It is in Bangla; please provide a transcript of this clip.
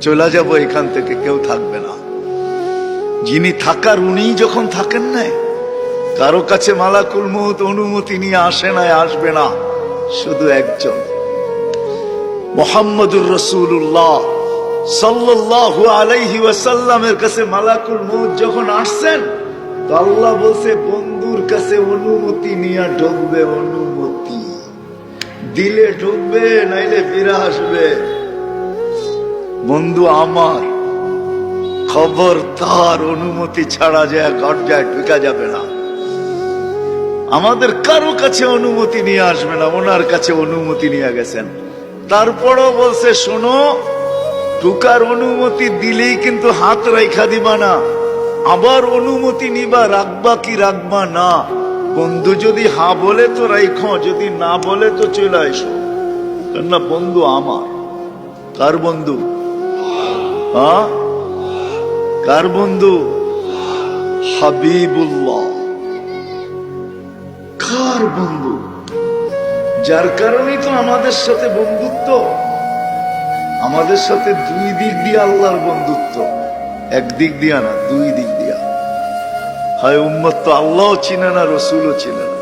চলে যাব এখান থেকে, কেউ থাকবে না। যিনি থাকার উনিই যখন থাকেন নাই, কারো কাছে মালাকুল মউত অনুমতি নিয়ে আসে নাই, আসবে না। শুধু একজন মুহাম্মদুর রাসূলুল্লাহ সাল্লাল্লাহু আলাইহি ওয়াসাল্লামের কাছে মালাকুল মউত যখন আসছেন, তো আল্লাহ বলছে বন্ধুর কাছে অনুমতি নিয়ে ঢুকবে। অনুমতি দিলে ঢুকবে, নাইলে ফিরে আসবে। বন্ধু আমার, খবর তার অনুমতি ছাড়া যায় দরজায় ঢুকা যাবে না। আমাদের কারো কাছে অনুমতি নিয়ে আসবে না, ওনার কাছে অনুমতি নিয়ে গেছেন। তারপরও বলছে শোনো, ঢুকার অনুমতি দিলেই কিন্তু হাত রাইখা দিবা না, আবার অনুমতি নিবা, রাখবা কি রাখবা না। বন্ধু যদি হা বলে তো রাইখো, যদি না বলে তো চলে আসো। কেননা বন্ধু আমার। কার বন্ধু? হ্যাঁ, কার বন্ধু? হাবিবুল্লাহ। কার বন্ধু? যার কারণেই তো আমাদের সাথে বন্ধুত্ব। আমাদের সাথে দুই দিক দিয়ে আল্লাহর বন্ধুত্ব, এক দিক দিয়া না, দুই দিক দিয়া। হয় উম্মত তো আল্লাহও চিনে না, রসুলও চিনে না।